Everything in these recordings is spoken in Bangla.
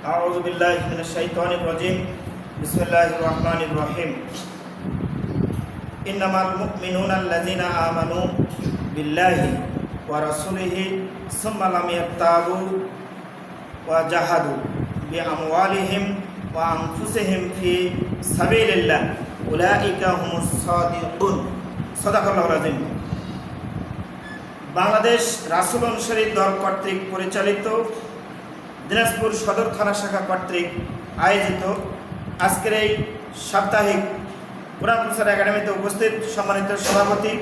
أعوذ بالله من الشيطان الرجيم بسم الله الرحمن الرحيم إنما المؤمنون الذين آمنوا بالله ورسوله ثم لم يرتابوا وجاهدوا بأموالهم وأنفسهم في سبيل الله أولئك هم الصادقون صدق الله العظيم। বাংলাদেশ রাসূল অনুসারী দল কর্তৃক পরিচালিত দিনাজপুর সদর থানা শাখা কর্তৃক আয়োজিত আজকের এই সাপ্তাহিক কোরআন প্রচার একাডেমিতে উপস্থিত সম্মানিত সভাপতি,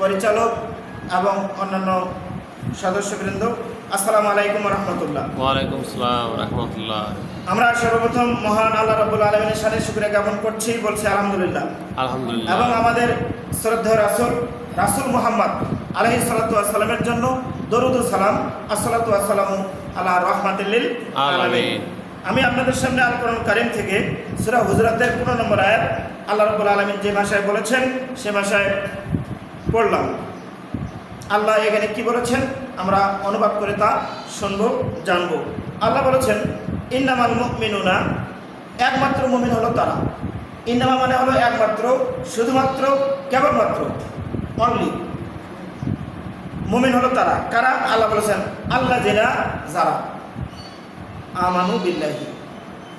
পরিচালক এবং অন্যান্য সদস্যবৃন্দ, আসসালামু আলাইকুম ওয়া রাহমাতুল্লাহ। ওয়ালাইকুম আসসালাম ওয়া রাহমাতুল্লাহ। আমরা সর্বপ্রথম মহান আল্লাহ রাব্বুল আলামিনের শানে শুকরিয়া জ্ঞাপন করছি, বলছি আলহামদুলিল্লাহ। আলহামদুলিল্লাহ। এবং আমাদের শ্রদ্ধেয় রাসূল মুহাম্মদ আলাইহিস সালাতু ওয়াস সালামের জন্য দরুদ ও সালাম, আসসালাতু ওয়াসসালামু আলা রাহমাতিল লিল আলামিন। আমি আপনাদের সামনে আল কোরআন কারীম থেকে সূরা হুজুরাতের 15 নম্বর আয়াত আল্লাহ রাব্বুল আলামিন যে ভাষায় বলেছেন সে ভাষায় পড়লাম। আল্লাহ এখানে কি বলেছেন আমরা অনুবাদ করে তা শুনবো, জানবো। আল্লাহ বলেছেন ইন্নামাল মুমিনুনা, একমাত্র মুমিন হলো তারা। ইন্নামা মানে হলো একমাত্র, শুধুমাত্র, কেবলমাত্র, অনলি। মুমিন হলো তারা। কারা? আল্লাহ বলেছেন আল্লাযিনা, যারা আমানু বিল্লাহি,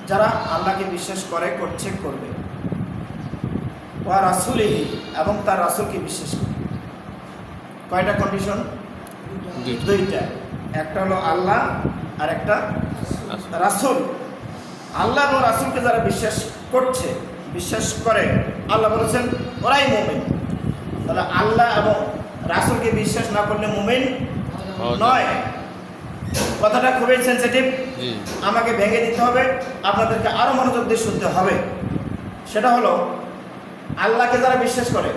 যারা আল্লাহকে বিশ্বাস করে, করছে, করবে, ওয়া রাসূলিহি, এবং তার রাসূলকে বিশ্বাস করে। কয়টা কন্ডিশন? দুইটা। একটা হলো আল্লাহ আর একটা রাসূল। আল্লাহ এবং রাসূলকে যারা বিশ্বাস করছে, বিশ্বাস করে, আল্লাহ বলেছেন ওরাই মুমিন। তাহলে আল্লাহ এবং রাসূলকে বিশ্বাস না করলে মুমিন নয়। কথাটা খুবই সেন্সিটিভ, আমাকে ভেঙে দিতে হবে, আপনাদেরকে আরো মনোযোগ দিয়ে শুনতে হবে। সেটা হলো আল্লাহকে যারা বিশ্বাস করে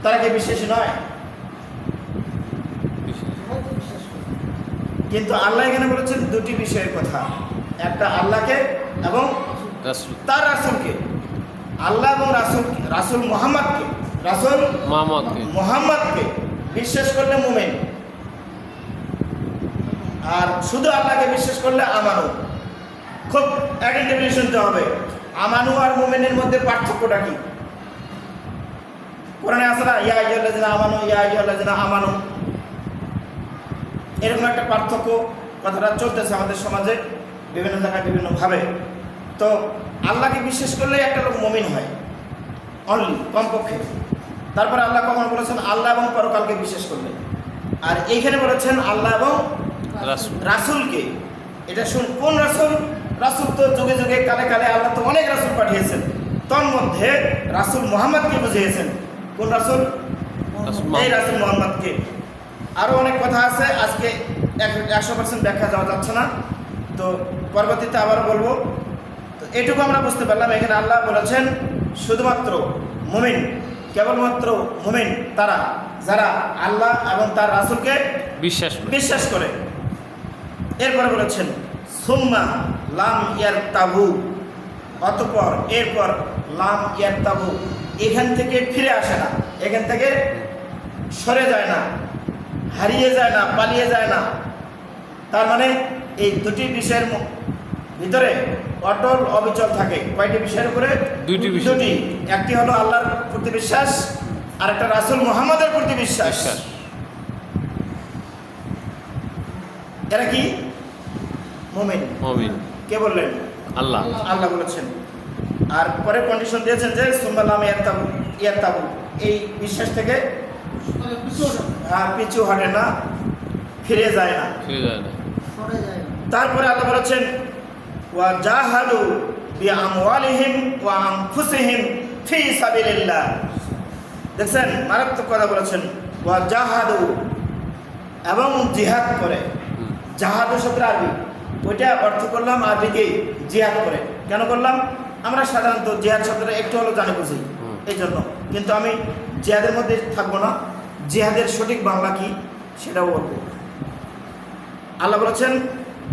তারা কি বিশ্বাসী নয়? কিন্তু আল্লাহ এখানে বলেছেন দুটি বিষয়ের কথা, একটা আল্লাহকে এবং তার রাসূলকে। আল্লাহ এবং রাসূল মুহাম্মদকে বিশ্বাস করলে মুমিন, আর শুধু আল্লাহকে বিশ্বাস করলে আমানু। খুব আইডেন্টিফিকেশন শুনতে হবে। আমানু আর মুমিনের মধ্যে পার্থক্যটা কি? কোরআনে আছে না, ইয়া আইয়ুহাল্লাযিনা আমানু, ইয়া আইয়ুহাল্লাযিনা আমানু, এরকম একটা পার্থক্য কথাটা চলতেছে আমাদের সমাজে বিভিন্ন জায়গায় বিভিন্নভাবে। তো আল্লাহকে বিশ্বাস করলে একটা লোক মুমিন হয়, অনলি, কমপক্ষে। তারপরে আল্লাহ কখন বলেছেন আল্লাহ এবং পরকালকে বিশ্বাস করলে, আর এইখানে বলেছেন আল্লাহ এবং রাসূলকে। এটা শুন, কোন রাসূল? রাসূল তো যুগে যুগে, কালে কালে আল্লাহ তো অনেক রাসূল পাঠিয়েছেন, তার মধ্যে রাসূল মুহাম্মদকে বুঝিয়েছেন। কোন রাসূল? এই রাসূল মুহাম্মদকে। আরও অনেক কথা আছে, আজকে 100% ব্যাখ্যা যাওয়া যাচ্ছে না, তো পরবর্তীতে আবারও বলবো। তো এটুকু আমরা বুঝতে পারলাম, এখানে আল্লাহ বলেছেন শুধুমাত্র মুমিন, কেবলমাত্র মুমিন তারা যারা আল্লাহ এবং তার রাসূলকে বিশ্বাস করে। এরপরে বলেছেন সুম্মা লাম ইয়ারতাবু, অতঃপর, এরপর লাম ইয়ারতাবু, এখান থেকে ফিরে আসে না, এখান থেকে সরে যায় না, হারিয়ে যায় না, পালিয়ে যায় না। তার মানে এই দুটি বিষয়ের ভিতরে অটল অবিচল থাকে। কয়টি বিষয়ের উপরে? দুটি। একটি হলো আল্লাহর প্রতি বিশ্বাস, আর একটা রাসূল মুহাম্মদের প্রতি বিশ্বাস। এরা কি? মুমিন। কে বললেন? আল্লাহ বলেছেন। আর পরে কন্ডিশন দিয়েছেন যে সুম্মা লাম ইয়ারতাবু, এই বিশ্বাস থেকে পিছু হটে না, ফিরে যায় না। তারপরে আল্লাহ বলেছেন ওয়া জাহাদু বিআমওয়ালিহিম ওয়া আনফুসিহিম ফি সাবিলিল্লাহ। দেখছেন, মারাত্মক কথা বলেছেন। ওয়া জাহাদু, এবং জিহাদ করে। জাহাদু শব্দের আরবি, ওইটা অর্থ করলাম আরবিকে জিহাদ করে। কেন করলাম? আমরা সাধারণত জিহাদ শব্দটা একটু হলো জানি, বুঝি, এই জন্য। কিন্তু আমি জিহাদের মধ্যে থাকবো না, জিহাদের সঠিক বাংলা কি সেটাও বলবো। আল্লাহ বলেছেন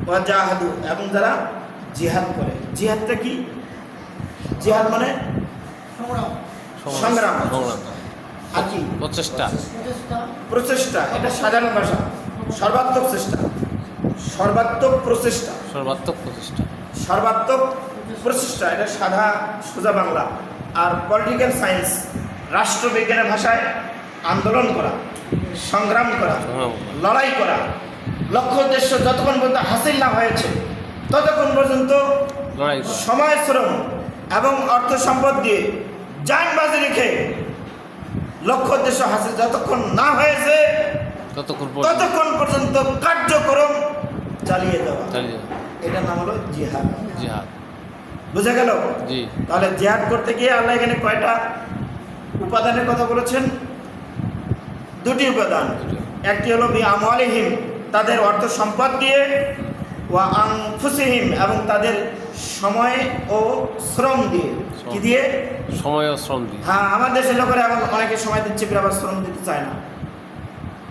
ওয়া জাহাদু, এবং যারা জিহাদ করে। জিহাদটা কি? জিহাদ মানে সংগ্রাম, আর কি? প্রচেষ্টা। এটা সাধারণ ভাষা। সর্বাত্মক চেষ্টা, সর্বাত্মক প্রচেষ্টা, সর্বাত্মক প্রচেষ্টা। সর্বাত্মক প্রচেষ্টা, এটা সাদা সোজা বাংলা। আর পলিটিক্যাল সায়েন্স, রাষ্ট্রবিজ্ঞানের ভাষায় আন্দোলন করা, সংগ্রাম করা, লড়াই করা, লক্ষ্য উদ্দেশ্য যতক্ষণ পর্যন্ত হাসিল না হয়েছে ততক্ষণ পর্যন্ত লড়াই। সময়, শ্রম এবং অর্থ সম্পদ দিয়ে জান বাজি রেখে লক্ষ্য উদ্দেশ্য হাসিল যতক্ষণ না হয়েছে ততক্ষণ পর্যন্ত কার্যক্রম চালিয়ে দেওয়া, এটার নাম হলো জিহাদ। জিহাদ বুঝা গেল? জি। তাহলে জিহাদ করতে গিয়ে আল্লাহ এখানে কয়টা উপাদানের কথা বলেছেন? দুটি উপাদান। একটি হলো বি আমওয়ালিহিম, তাদের অর্থ সম্পদ দিয়ে, ওয়া আনফুসিহিম, এবং তাদের সময় ও শ্রম দিয়ে। কি দিয়ে? সময় ও শ্রম দিয়ে। হ্যাঁ, আমার দেশের লোকেরা এখন অনেকে সময় দিচ্ছে, ফিরে আবার শ্রম দিতে চায় না।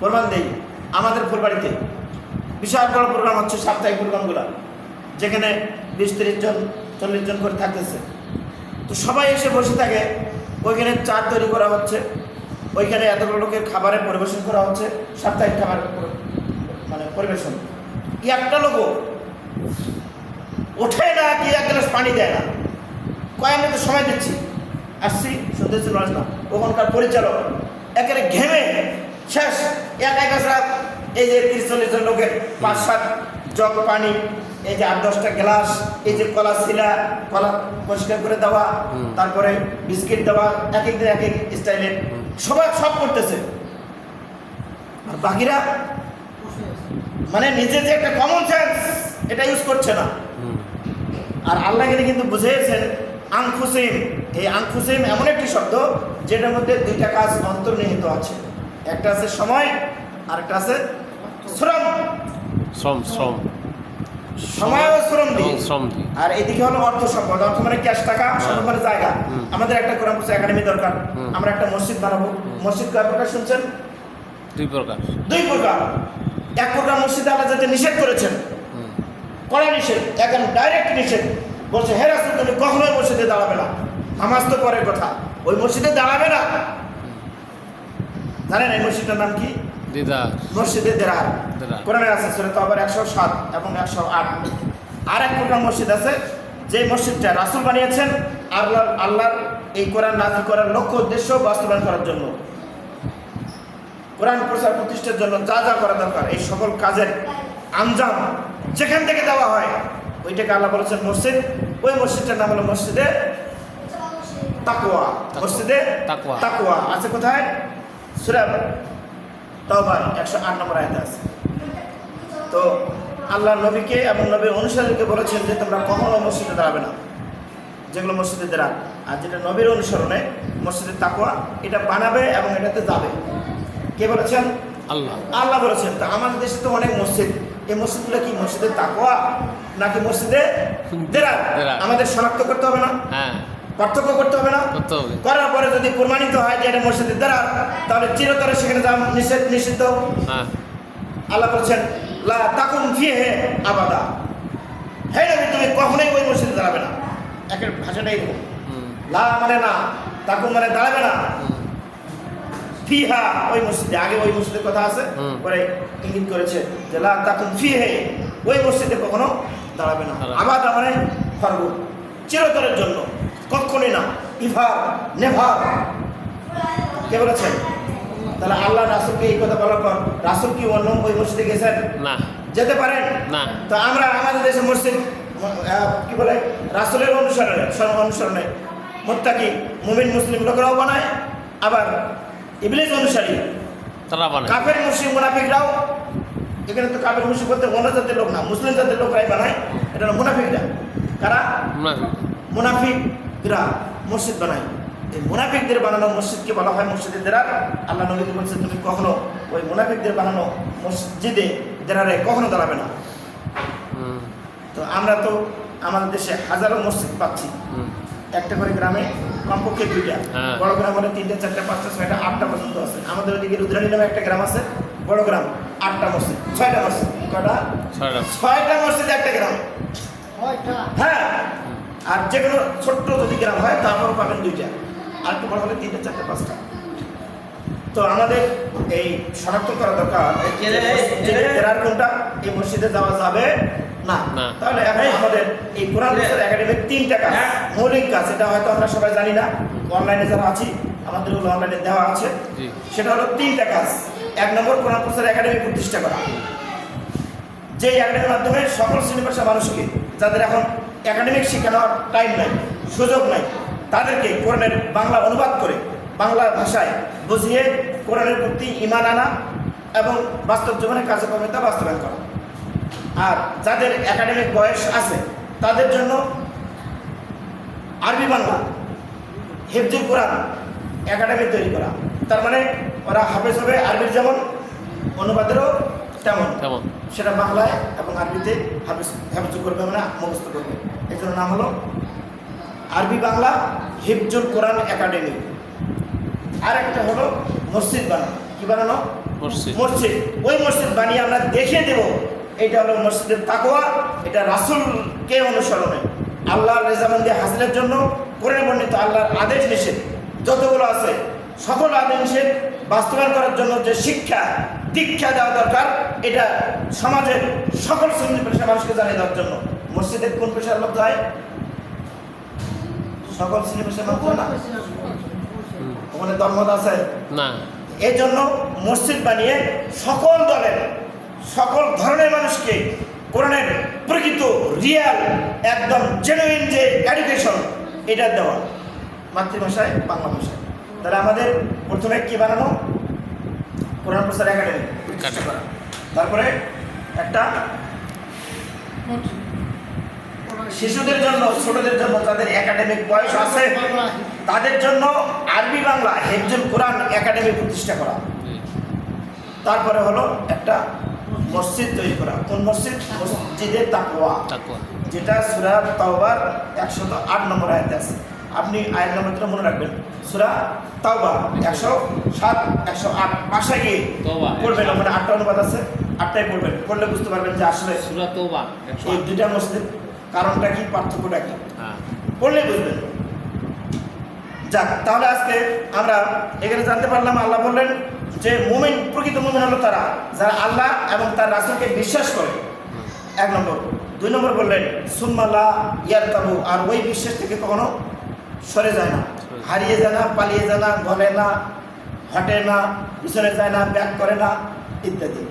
প্রমাণ দেই, আমাদের ফুলবাড়িতে বিশাল বড় প্রোগ্রাম হচ্ছে, সাপ্তাহিক প্রোগ্রামগুলো, যেখানে 20-30 জন 40 জন করে থাকতেছে। তো সবাই এসে বসে থাকে, ওইখানে চা তৈরি করা হচ্ছে, ওইখানে এতগুলো লোকের খাবারের পরিবেশন করা হচ্ছে, সাপ্তাহিক খাবার মানে পরিবেশন। একটা লোকও ওঠে না, কি এক গ্লাস পানি দেয় না। কয়েক মিনিট সময় দিচ্ছি, আসছি, শুনতেছি না। ওখানকার পরিচালক একেবারে ঘেমে শেষ, এক গাছরা এই যে 30-40 জন লোকের 5-7 জগ পানি, এই যে 8-10টা গ্লাস, এই যে কলা ছিলা, কলা পরিষ্কার করে দেওয়া, তারপরে বিস্কিট দেওয়া, এক এক দিন এক এক স্টাইলে সবাই সব করতেছে। আর বাকিরা মানে নিজে যে একটা কমন সেন্স এটা ইউজ করছে না। আর আল্লাহ কিন্তু বুঝিয়েছেন আনফুসিম। এই আনফুসিম এমন একটি শব্দ যেটার মধ্যে দুইটা কাজ অন্তর্নিহিত আছে। একটা আছে সময়, আর একটা আছে শ্রম। শ্রম শ্রম সময় ও শ্রম দিয়ে। আর এদিকে হলো অর্থ সম্পদ। অর্থ মানে ক্যাশ টাকা, সম্পদ মানে জায়গা। আমাদের একটা কোরআন একাডেমি দরকার, আমরা একটা মসজিদ বানাবো। মসজিদ কয় প্রকার শুনছেন? দুই প্রকার। এক প্রকার মসজিদে আল্লাহ যাতে নিষেধ করেছেন, কড়া নিষেধ, একদম ডাইরেক্ট নিষেধ। বলছে, হে রাসূল, তুমি কখনোই মসজিদে দাঁড়াবে না। নামাজ তো পরের কথা, ওই মসজিদে দাঁড়াবে না। জানেন এই মসজিদটার নাম কি? মসজিদে দেরার। কোরআনে আছে সূরা তাওবার 107 এবং 108। আর এক প্রকার মসজিদ আছে, যে মসজিদটা রাসূল বানিয়েছেন আল্লাহর এই কোরআন নাযিল করার লক্ষ্য উদ্দেশ্য বাস্তবায়ন করার জন্য, কোরআন প্রচার প্রতিষ্ঠার জন্য যা যা করা দরকার, এই সকল কাজের আঞ্জাম যেখান থেকে দেওয়া হয় ওইটাকে আল্লাহ বলেছেন মসজিদ। ওই মসজিদটার নাম হলো মসজিদে তাকওয়া। মসজিদে তাকওয়া আছে কোথায়? সূরা তাওবার 108 নম্বর আয়াতে আছে। তো আল্লাহ নবীকে এবং নবীর অনুসারীকে বলেছেন যে তোমরা কখনো মসজিদে দাঁড়াবে না, যেগুলো মসজিদে দাঁড়ান। আর যেটা নবীর অনুসরণে মসজিদের তাকওয়া, এটা বানাবে এবং এটাতে যাবে। কে বলেছেন? আল্লাহ বলেছেন। তো আমাদের দেশে তো অনেক মসজিদ, এই মসজিদগুলো কি মসজিদের তাকওয়া নাকি মসজিদে দেরার? আমাদের শনাক্ত করতে হবে না? পার্থক্য করতে হবে না? করার পরে যদি প্রমাণিত হয় যে এটা মসজিদের দেরার, তাহলে চিরতরে সেখানে যাওয়া নিষিদ্ধ। আল্লাহ বলছেন লা তাকুম ফিহি আবাদা, হে নবী তুমি কখনোই ওই মসজিদে দাঁড়াবে না। একের ভাষাটা এরকম, লা মানে না, তাকুম মানে দাঁড়াবে না, ফিহা ওই মসজিদে। আগে ওই মসজিদের কথা আছে, পরে ইঙ্গিত করেছে যে লা তাকুম ফিহি, ওই মসজিদে কখনো দাঁড়াবে না। আবাদা মানে ফরগ, চিরতরের জন্য, কখনোই না। ইভার নেভার। কে বলেছেন? তাহলে আল্লাহ রাসূলকে এই কথা বলার পর রাসূল কি অন্য ওই মসজিদে গেছেন? না, যেতে পারেন না। তো আমরা আমাদের দেশে মসজিদ কি বলে রাসূলের অনুসরণে মুত্তাকি মুমিন মুসলিম লোকেরাও বানায়, আবার ইবলিস অনুসারী তারা বানায়, কাফের মুশরিক মুনাফিকরাও। এখানে তো কাফের মুশরিক বলতে অন্য জাতের লোক না, মুসলিম জাতের লোকরাই বানায়। এটা মুনাফিকরা। কারা? মুনাফিকরা মসজিদ বানায়। এই মুনাফিকদের বানানো মসজিদকে বলা হয় মসজিদে দেরার। আল্লাহ নবীকে বলছেন তুমি কখনো ওই মুনাফিকদের বানানো মসজিদে দেরারে কখনো দাঁড়াবে না। তো আমরা তো আমাদের দেশে হাজারো মসজিদ পাচ্ছি, একটা করে গ্রামে কমপক্ষে 2টা, বড় গ্রাম হলে 3টা 4টা 5টা 6টা 8টা পর্যন্ত আছে। আমাদের ওইদিকে রুদ্রাণী নামে একটা গ্রাম আছে, বড় গ্রাম, 8টা মসজিদ, 6টা মসজিদ। কটা? 6টা মসজিদ একটা গ্রাম। হ্যাঁ, আর যে কোনো ছোট্ট যদি গ্রাম হয় তারপরও পাবেন 2টা, আর একটু বড় হলে 3টা 4টা 5টা। তো আমাদের এই শনাক্ত করা দরকার জেলার কোনটা এই মসজিদে যাওয়া যাবে না। না। তাহলে এখন আমাদের এই কোরআন একাডেমির 3টা কাজ, মৌলিক কাজ, এটা হয়তো আমরা সবাই জানি না, অনলাইনে যারা আছি আমাদের ওগুলো অনলাইনে দেওয়া আছে। জি। সেটা হলো 3টা কাজ। 1 নম্বর, কোরআন প্রচার একাডেমি প্রতিষ্ঠা করা, যে একাডেমির মাধ্যমে সকল শ্রেণী পেশার মানুষকে, যাদের এখন একাডেমিক শেখানোর টাইম নাই, সুযোগ নাই, তাদেরকে কোরআনের বাংলা অনুবাদ করে বাংলা ভাষায় বুঝিয়ে কোরআনের প্রতি ঈমান আনা এবং বাস্তব জীবনে কার্যক্রমে তা বাস্তবায়ন করা। আর যাদের একাডেমিক বয়স আছে তাদের জন্য আরবি বাংলা হিফজুল কোরআন একাডেমি তৈরি করা। তার মানে ওরা হাফেজ হবে, আরবির যেমন অনুবাদেরও তেমন, কেমন? সেটা বাংলায় এবং আরবিতে হাফেজ করবে, মানে মুখস্থ করবে। এই জন্য নাম হলো আরবি বাংলা হিফজুল কোরআন একাডেমি। আর একটা হলো মসজিদ বানানো। কি বানানো? মসজিদ। মসজিদ। ওই মসজিদ বানিয়ে আমরা দেখিয়ে দেব এটা হলো মসজিদের তাকওয়া, এটা রাসূলকে অনুসরণে, আল্লাহর রেজামন্দি হাসিলের জন্য কোরআনে বর্ণিত আল্লাহর আদেশ নিষেধ যতগুলো আছে সকল আদেশ নিষেধ বাস্তবায়ন করার জন্য যে শিক্ষা দীক্ষা দেওয়া দরকার, এটা সমাজের সকল শ্রেণী পেশার মানুষকে জানিয়ে দেওয়ার জন্য। মসজিদের কোন পেশার লোক যায়? সকল শ্রেণী পেশার লোক না, ওখানে ধর্মত আছে না। এই জন্য মসজিদ বানিয়ে সকল দলের সকল ধরনের মানুষকে কোরআনের প্রকৃত রিয়াল একদম জেনুইন যে এডুকেশন এটা দেওয়া, মাতৃভাষায় বাংলা ভাষায়। তাহলে আমাদের প্রথমে কি বানানো? কোরআন প্রচার একাডেমি প্রতিষ্ঠা করা। তারপরে একটা শিশুদের জন্য, ছোটদের জন্য, যাদের একাডেমিক বয়স আছে তাদের জন্য আরবি বাংলা হিফজুল কোরআন একাডেমি প্রতিষ্ঠা করা। তারপরে হলো একটা মসজিদ তৈরি করা। কোন মসজিদ? মসজিদে তাকওয়া, তাকওয়া। যেটা সূরা তাওবার 108 নম্বর আয়াতে আছে। আপনি আয়াত নম্বরটা মনে রাখবেন, সূরা তাওবা 107 108 ভাষায় গিয়ে তাওবা পড়বেন। মানে 8টা অনুবাদ আছে, 8টাই পড়বেন, পড়লে বুঝতে পারবেন যে আসলে সূরা তাওবা এই দুইটা মসজিদ কারণটা কি, পার্থক্যটা কি, হ্যাঁ। পড়লে বুঝবেন। যাক, তাহলে আজকে আমরা এখানে জানতে পারলাম, আল্লাহ বললেন যে মুমিন, প্রকৃত মুমিন হলো তারা যারা আল্লাহ এবং তার রাসূলকে বিশ্বাস করে, 1 নম্বর। 2 নম্বর বললেন সুম্মালা ইয়ারতাবু, আর ওই বিশ্বাস থেকে কখনো সরে যায় না, হারিয়ে যায় না, পালিয়ে যায় না, গলে না, হটে না, পিছনে যায় না, ব্যাক করে না ইত্যাদি।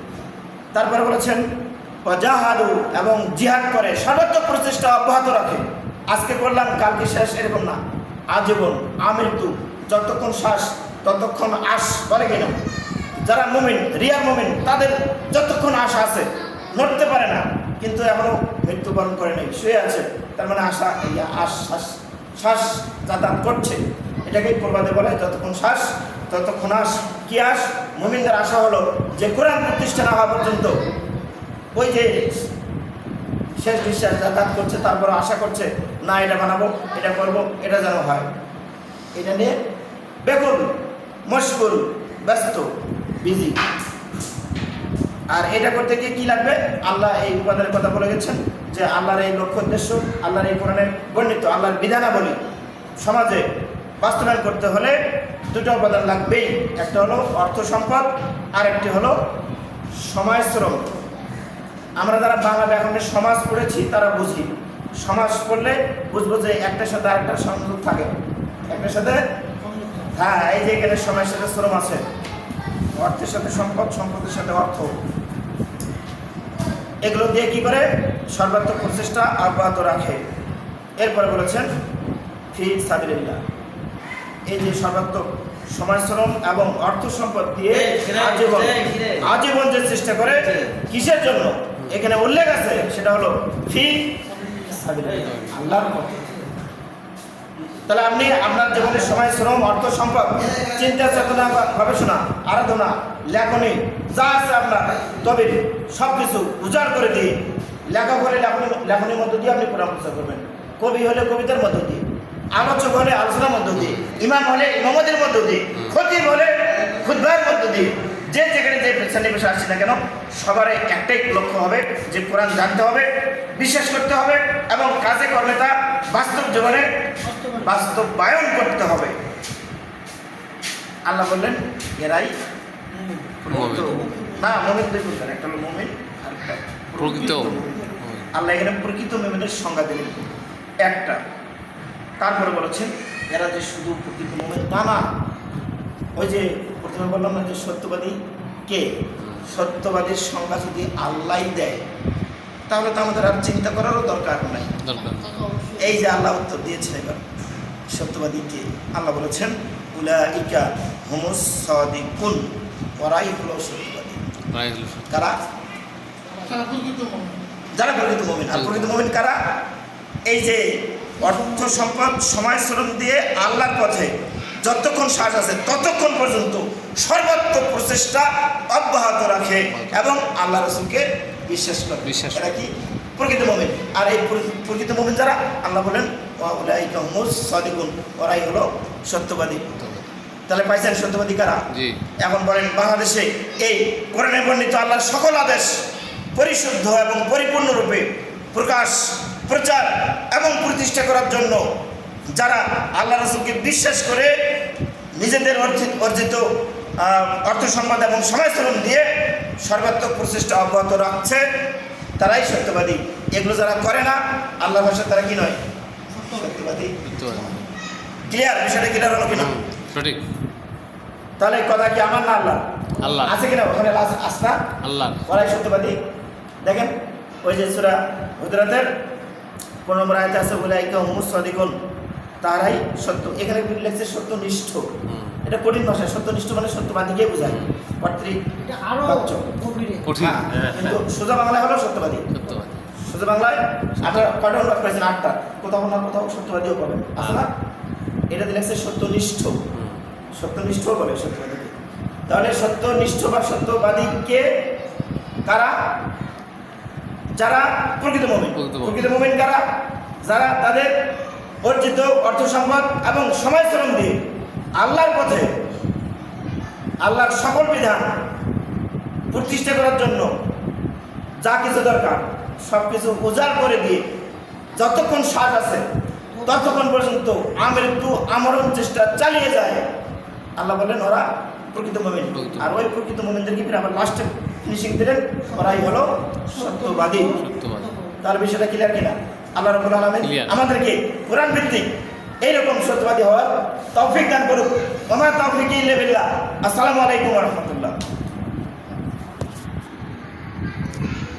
তারপরে বলেছেন ওয়াজাহাদু, এবং জিহাদ করে, সর্বোচ্চ প্রচেষ্টা অব্যাহত রাখে। আজকে করলাম কালকে শেষ এরকম না, আজীবন আমৃত্যু, যতক্ষণ শ্বাস ততক্ষণ আশ, বলে কিনা? যারা মুমিন, রিয়াল মুমিন, তাদের যতক্ষণ আশা আছে, নড়তে পারে না কিন্তু এখনো মৃত্যুবরণ করে নেই, শুয়ে আছে, তার মানে আশা, শ্বাস যাতায়াত করছে, এটাকেই প্রবাদে বলে যতক্ষণ শ্বাস ততক্ষণ আশ। কি আশ? মুমিনদের আশা হলো যে কোরআন প্রতিষ্ঠা না হওয়া পর্যন্ত ওই যে শেষ বিশ্বাস যাতায়াত করছে, তারপর আশা করছে না এটা বানাবো, এটা করবো, এটা যেন হয়, এটা নিয়ে বেকুল, মশগুল, ব্যস্ত, বিজি। আর এটা করতে গিয়ে কী লাগবে? আল্লাহ এই উপাদানের কথা বলে গেছেন যে আল্লাহর এই লক্ষ্য উদ্দেশ্য, আল্লাহর এই কোরআনের বর্ণিত আল্লাহর বিধানাবলী সমাজে বাস্তবায়ন করতে হলে 2টা উপাদান লাগবেই। একটা হলো অর্থ সম্পদ, আর একটি হলো সময় শ্রম। আমরা যারা বাংলা ব্যাকরণের সমাজ পড়েছি তারা বুঝি, সমাজ পড়লে বুঝবো যে একটার সাথে আরেকটার সংযোগ থাকে, একটার সাথে, হ্যাঁ, এই যে এখানে সময়ের সাথে শ্রম আছে, অর্থের সাথে সম্পদ, সম্পদের সাথে অর্থ, এগুলো দিয়ে কি করে সর্বাত্মক প্রচেষ্টা অব্যাহত রাখে। এরপরে বলেছেন ফি সাবিলিল্লাহ, এই যে সর্বাত্মক সময় শ্রম এবং অর্থ সম্পদ দিয়ে আজীবন যে চেষ্টা করে, কিসের জন্য এখানে উল্লেখ আছে সেটা হলো ফি সাবিলিল্লাহ, আল্লাহর পথে। তাহলে আপনি আপনার জীবনের সময় শ্রম, অর্থ সম্পদ, চিন্তা চেতনা, গবেষণা, আরাধনা, লেখনী যা আছে আপনার, তবে সব কিছু উজাড় করে দিয়ে, লেখক হলে লেখনীর মধ্য দিয়ে আপনি কোরআন প্রচার করবেন, কবি হলে কবিতার মধ্য দিয়ে, আলোচক হলে আলোচনার মধ্য দিয়ে, ইমাম হলে ইমামতের মধ্য দিয়ে, খতিব হলে খুতবার মধ্য দিয়ে, যে যেখানে যে শ্রেণী পেশা আসছে না কেন, সবার একটাই লক্ষ্য হবে যে কোরআন জানতে হবে, বিশ্বাস করতে হবে এবং কাজে কর্মে তা বাস্তব জীবনে বাস্তবায়ন করতে হবে। আল্লাহ বললেন এরাই মুমিন। না, মুমিন দুই প্রকার, একটা হলো মুমিন আর একটা প্রকৃত আল্লাহ এখানে প্রকৃত মুমিনের সংজ্ঞা দিলেন একটা। তারপরে বলেছেন এরা যে শুধু প্রকৃত মুমিন তা না, ওই যে প্রথমে বললাম না যে সত্যবাদী কে, সত্যবাদীর সংজ্ঞা যদি আল্লাহ দেয় তাহলে তো আমাদের আর চিন্তা করারও দরকার নাই। দরকার। এই যে আল্লাহ উত্তর দিয়েছেন এবার সত্যবাদী কে, আল্লাহ বলেছেন উলাইকা হুমুস সাদিকুন, ওরাই হলো সত্যবাদী। প্রায় হলো সত্য। কারা? যারা প্রকৃত মুমিন। আর প্রকৃত মুমিন কারা? এই যে অর্থ সম্পদ সময় শ্রম দিয়ে আল্লাহর পথে যতক্ষণ শ্বাস আছে ততক্ষণ পর্যন্ত সর্বাত্মক প্রচেষ্টা অব্যাহত রাখে এবং আল্লাহ রসুলকে বিশ্বাস করে। বিশ্বাস করে। এরা কি প্রকৃত মুমিন। আর এই প্রকৃত মুমিন যারা, আল্লাহ বলেন উলাইকা হুমুস সাদিকুন, ওরাই হলো সত্যবাদী। তাহলে পাইছেন সত্যবাদী কারা? জি। এখন বলেন বাংলাদেশে এই কোরআনে বর্ণিত আল্লাহর সকল আদেশ পরিশুদ্ধ এবং পরিপূর্ণরূপে প্রকাশ, প্রচার এবং প্রতিষ্ঠা করার জন্য যারা আল্লাহ রসুলকে বিশ্বাস করে নিজেদের অর্জিত অর্থ সম্পদ এবং সময়শ্রম দিয়ে সর্বাত্মক প্রচেষ্টা অব্যাহত রাখছে, তারাই সত্যবাদী। এগুলো যারা করে না আল্লাহর ভাষায় তারা কি নয়? সত্যবাদী। ক্লিয়ার? বিষয়টা ক্লিয়ার হলো কিনা? সঠিক। তাহলে এই কথা কি আমার না আল্লাহ? আল্লাহ। আছে কিনা ওখানে আসনা? আল্লাহ। ওরাই সত্যবাদী। দেখেন ওই যে সূরা হুজরাতের 15 নম্বর আয়াতে আছে উলাইকা হুমুস সাদিকুন, তারাই সত্য। এখানে লিখছে সত্যনিষ্ঠ। এটা কঠিন ভাষা। সত্যনিষ্ঠ মানে সত্যবাদীকে বোঝায়। কর্তৃক বাচ্য। কঠিন। হ্যাঁ, কিন্তু সোজা বাংলায় হলো সত্যবাদী। সত্যবাদী। সোজা বাংলায় আপনার কয়টা অনুবাদ করেছেন? 8টা। কোথাও না কোথাও সত্যবাদীও পাবেন, আছে না? এটা লিখছে সত্যনিষ্ঠ। সত্যনিষ্ঠ বলে সত্যবাদীকে। তাহলে সত্যনিষ্ঠ বা সত্যবাদীকে কারা? যারা প্রকৃত মুমিন। প্রকৃত মুমিন কারা? যারা তাদের অর্জিত অর্থ সম্পদ এবং সময়শ্রম দিয়ে আল্লাহর পথে আল্লাহর সকল বিধান প্রতিষ্ঠা করার জন্য যা কিছু দরকার সব কিছু উজাড় করে দিয়ে যতক্ষণ শ্বাস আছে ততক্ষণ পর্যন্ত আমৃত্যু আমরণ চেষ্টা চালিয়ে যায়। আল্লাহ বলেন ওরা প্রকৃত মুমিন। আর ওই প্রকৃত মুমিনদেরকে ফিরে আবার লাস্টে ফিনিশিং দিলেন ওরাই হলো সত্যবাদী। সত্যবাদী। তার বিষয়টা ক্লিয়ার কিনা? আল্লাহ রাব্বুল আলামিন Clear. আমাদেরকে কোরআন ভিত্তিক এইরকম সত্যবাদী হওয়ার তৌফিক দান করুক। ওমা তৌফিক ইল্লা বিল্লাহ। আসসালামু আলাইকুম ওয়া রাহমাতুল্লাহ।